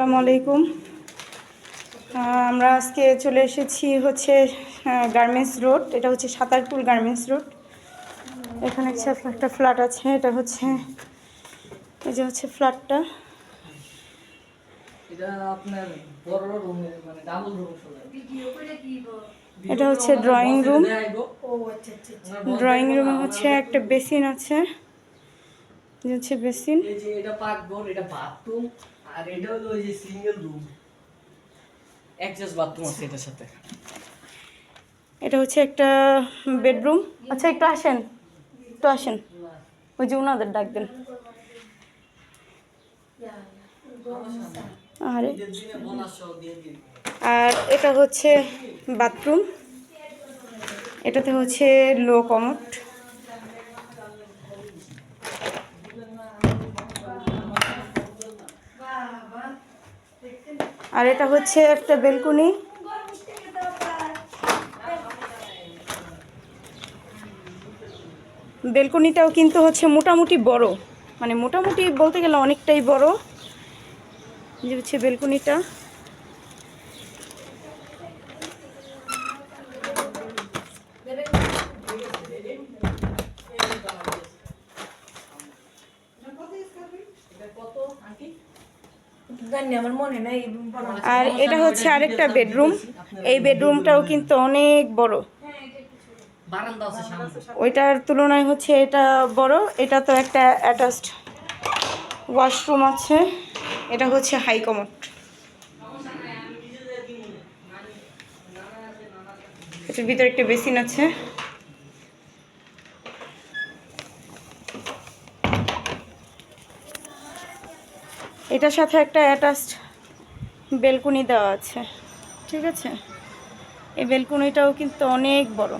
আসসালামু আলাইকুম। আমরা আজকে চলে এসেছি হচ্ছে গার্মেন্টস রোড। এটা হচ্ছে সাতারপুল গার্মেন্টস রোড। এখানে একটা ফ্ল্যাট আছে। এটা হচ্ছে এই যে হচ্ছে ফ্ল্যাটটা। এটা আপনার বড় রুম মানে ডাবল রুম চলে। এটা হচ্ছে ড্রয়িং রুম। ড্রয়িং রুমে হচ্ছে একটা বেসিন আছে। এই হচ্ছে বেসিন। এই যে এটা পাকঘর, এটা বাথরুম, আর এটা হলো ওই যে সিঙ্গেল রুম। অ্যাডজাস্ট বাথরুম আছে এটার সাথে। এটা হচ্ছে একটা বেডরুম। আচ্ছা একটু আসেন, একটু আসেন, ওই যে ওনাদের ডাক দেন। আর এটা হচ্ছে বাথরুম। এটাতে হচ্ছে লো কমোড। আর এটা হচ্ছে একটা বেলকনি। বেলকনিটাও কিন্তু হচ্ছে মোটামুটি বড়, মানে মোটামুটি বলতে গেলে অনেকটাই বড়। যে হচ্ছে বেলকনিটা। আর এটা হচ্ছে আরেকটা বেডরুম। এই বেডরুমটাও কিন্তু অনেক বড়, ওইটার তুলনায় হচ্ছে এটা বড়। এটা তো একটা অ্যাটাচড ওয়াশরুম আছে। এটা হচ্ছে হাই কমোড। এটার ভিতরে একটা বেসিন আছে। এটার সাথে একটা অ্যাটাচড বেলকনি দেওয়া আছে। ঠিক আছে, এই বেলকনিটাও কিন্তু অনেক বড়।